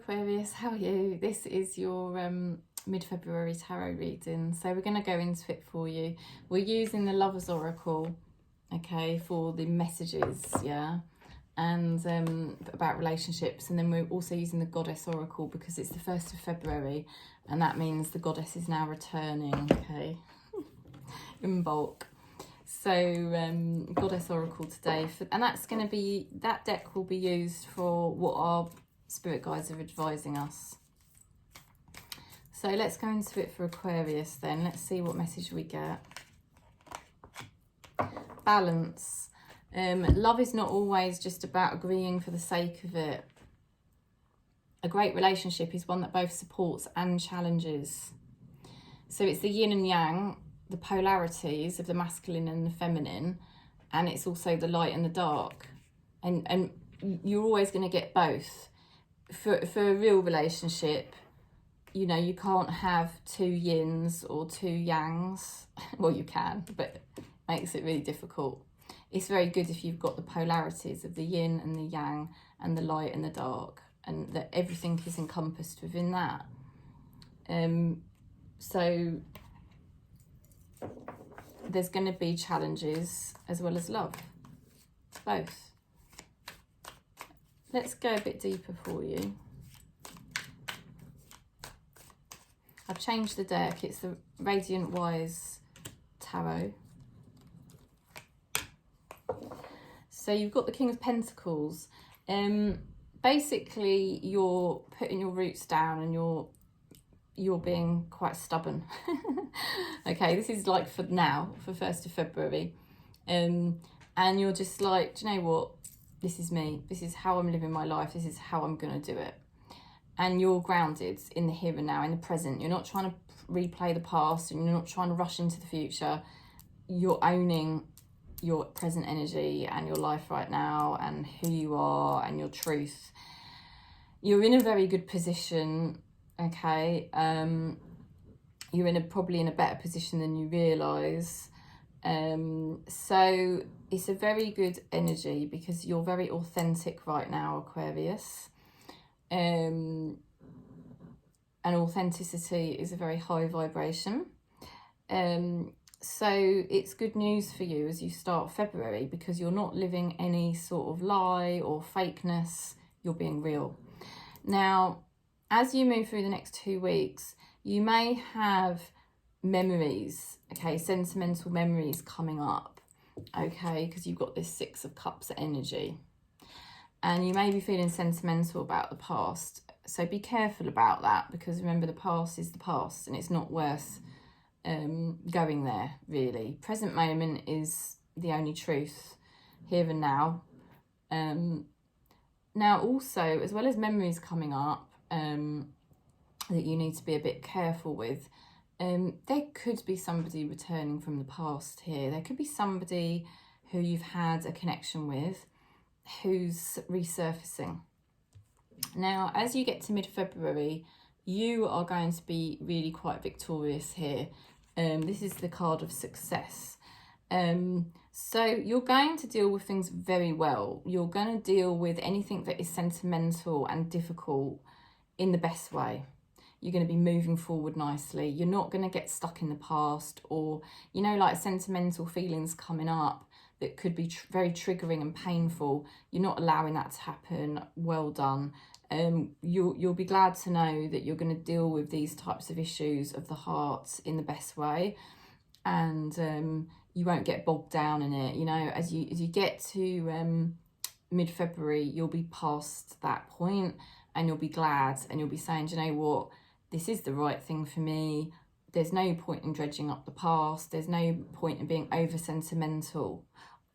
Aquarius, how are you? This is your mid-February tarot reading. So we're going to go into it for you. We're using the Lover's Oracle, okay, for the messages, yeah, and about relationships. And then we're also using the Goddess Oracle because it's the 1st of February, and that means the Goddess is now returning, okay, in bulk. So Goddess Oracle today, and that's going to be, that deck will be used for what our spirit guides are advising us. So let's go into it for Aquarius then. Let's see what message we get. Balance. Love is not always just about agreeing for the sake of it. A great relationship is one that both supports and challenges. So it's the yin and yang, the polarities of the masculine and the feminine, and it's also the light and the dark. And you're always going to get both. For a real relationship, you know, you can't have two yins or two yangs. Well, you can, but it makes it really difficult. It's very good if you've got the polarities of the yin and the yang and the light and the dark, and that everything is encompassed within that. So there's going to be challenges as well as love, both. Let's go a bit deeper for you. I've changed the deck. It's the Radiant Wise Tarot. So you've got the King of Pentacles. Basically, you're putting your roots down and you're being quite stubborn. Okay, this is like for now, for 1st of February. And you're just like, do you know what? This is me. This is how I'm living my life. This is how I'm going to do it. And you're grounded in the here and now, in the present. You're not trying to replay the past, and you're not trying to rush into the future. You're owning your present energy and your life right now and who you are and your truth. You're in a very good position, okay? You're probably in a better position than you realise. So it's a very good energy because you're very authentic right now, Aquarius. And authenticity is a very high vibration. So it's good news for you as you start February because you're not living any sort of lie or fakeness. You're being real. Now, as you move through the next 2 weeks, you may have memories, okay, sentimental memories coming up, okay, because you've got this 6 of Cups energy. And you may be feeling sentimental about the past. So be careful about that because remember, the past is the past and it's not worth going there, really. Present moment is the only truth, here and now. Now also, as well as memories coming up that you need to be a bit careful with, there could be somebody returning from the past here. There could be somebody who you've had a connection with who's resurfacing. Now, as you get to mid-February, you are going to be really quite victorious here. This is the card of success. So you're going to deal with things very well. You're going to deal with anything that is sentimental and difficult in the best way. You're going to be moving forward nicely. You're not going to get stuck in the past or, you know, like sentimental feelings coming up that could be very triggering and painful. You're not allowing that to happen. Well done. You'll be glad to know that you're going to deal with these types of issues of the heart in the best way, and you won't get bogged down in it. You know, as you get to mid-February, you'll be past that point, and you'll be glad, and you'll be saying, do you know what, this is the right thing for me. There's no point in dredging up the past. There's no point in being over sentimental.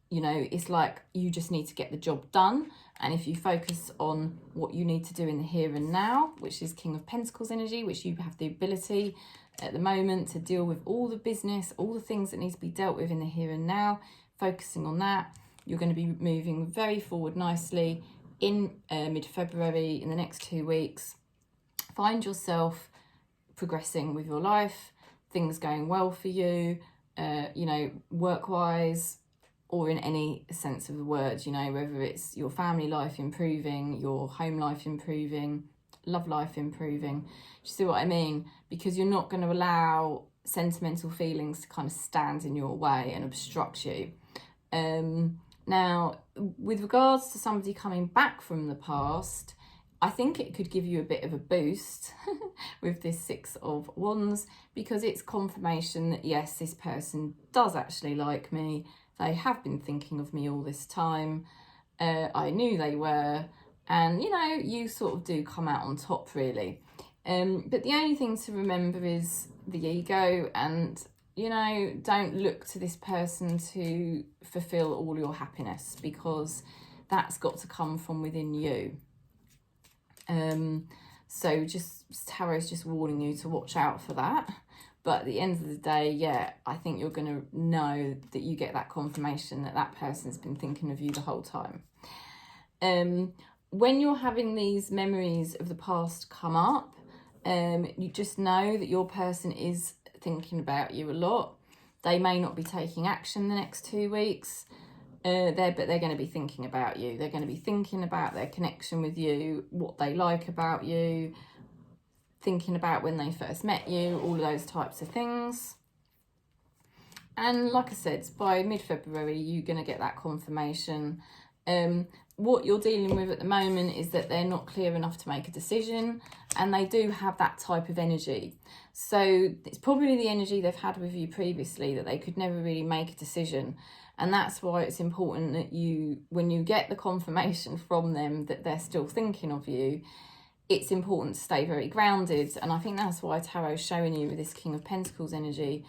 You know, it's like you just need to get the job done. And if you focus on what you need to do in the here and now, which is King of Pentacles energy, which you have the ability at the moment to deal with all the business, all the things that need to be dealt with in the here and now, focusing on that, you're going to be moving very forward nicely in mid-February, in the next 2 weeks. Find yourself progressing with your life, things going well for you, you know, work-wise, or in any sense of the word, you know, whether it's your family life improving, your home life improving, love life improving. Do you see what I mean? Because you're not going to allow sentimental feelings to kind of stand in your way and obstruct you. Now, with regards to somebody coming back from the past, I think it could give you a bit of a boost with this Six of Wands, because it's confirmation that yes, this person does actually like me. They have been thinking of me all this time. I knew they were, and you know, you sort of do come out on top really. But the only thing to remember is the ego, and you know, don't look to this person to fulfill all your happiness, because that's got to come from within you. So just Tarot's just warning you to watch out for that. But at the end of the day, yeah, I think you're going to know that you get that confirmation that that person's been thinking of you the whole time. When you're having these memories of the past come up, you just know that your person is thinking about you a lot. They may not be taking action the next 2 weeks, but they're going to be thinking about you. They're going to be thinking about their connection with you, what they like about you, thinking about when they first met you, all of those types of things. And like I said, by mid-February, you're going to get that confirmation. What you're dealing with at the moment is that they're not clear enough to make a decision, and they do have that type of energy. So it's probably the energy they've had with you previously, that they could never really make a decision. And that's why it's important that you, when you get the confirmation from them that they're still thinking of you, it's important to stay very grounded. And I think that's why Tarot's showing you with this King of Pentacles energy.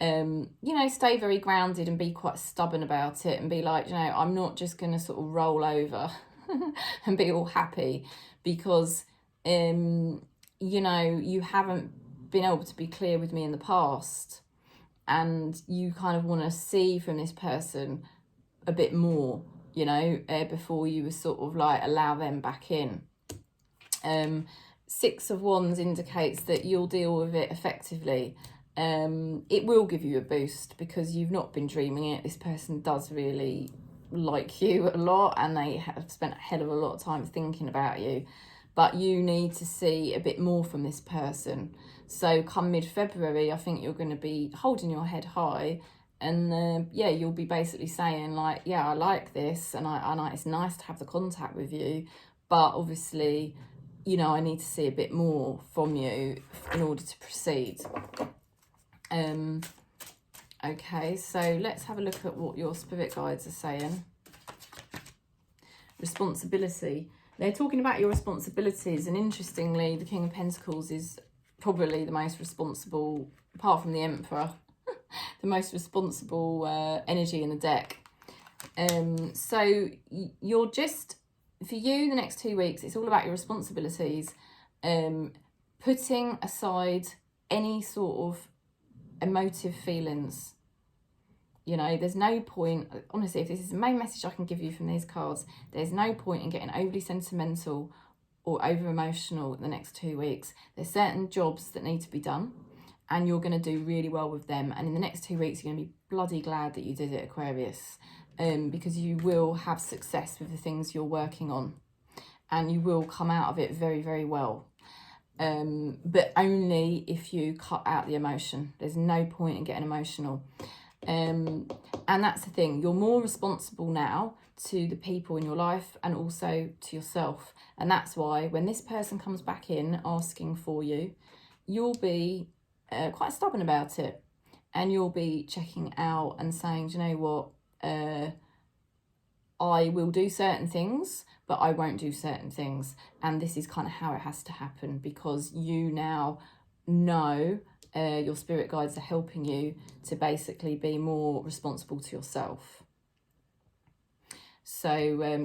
You know, stay very grounded and be quite stubborn about it, and be like, you know, I'm not just going to sort of roll over and be all happy because, you know, you haven't been able to be clear with me in the past, and you kind of want to see from this person a bit more, you know, before you were sort of like allow them back in. Six of Wands indicates that you'll deal with it effectively. It will give you a boost because you've not been dreaming it. This person does really like you a lot, and they have spent a hell of a lot of time thinking about you, but you need to see a bit more from this person. So come mid-February, I think you're going to be holding your head high, and yeah, you'll be basically saying like, yeah, I like this, and I it's nice to have the contact with you, but obviously, you know, I need to see a bit more from you in order to proceed. Okay, so let's have a look at what your spirit guides are saying. Responsibility. They're talking about your responsibilities, and interestingly, the King of Pentacles is probably the most responsible, apart from the Emperor, the most responsible energy in the deck. So you're just, for you, the next 2 weeks, it's all about your responsibilities, putting aside any sort of emotive feelings. You know, there's no point, honestly, if this is the main message I can give you from these cards, there's no point in getting overly sentimental or over emotional in the next 2 weeks. There's certain jobs that need to be done, and you're going to do really well with them, and in the next 2 weeks you're going to be bloody glad that you did it, Aquarius, because you will have success with the things you're working on, and you will come out of it very, very well. But only if you cut out the emotion. There's no point in getting emotional. And that's the thing. You're more responsible now to the people in your life and also to yourself. And that's why when this person comes back in asking for you, you'll be quite stubborn about it. And you'll be checking out and saying, do you know what? I will do certain things, but I won't do certain things. And this is kind of how it has to happen, because you now know your spirit guides are helping you to basically be more responsible to yourself. So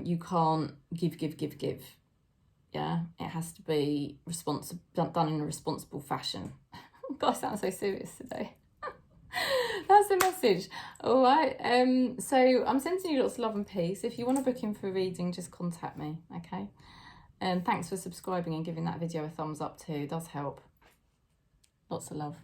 you can't give. Yeah, it has to be done in a responsible fashion. God, I sound so serious today. That's the message. All right. So I'm sending you lots of love and peace. If you want to book in for a reading, just contact me. Okay. And thanks for subscribing and giving that video a thumbs up too. It does help. Lots of love.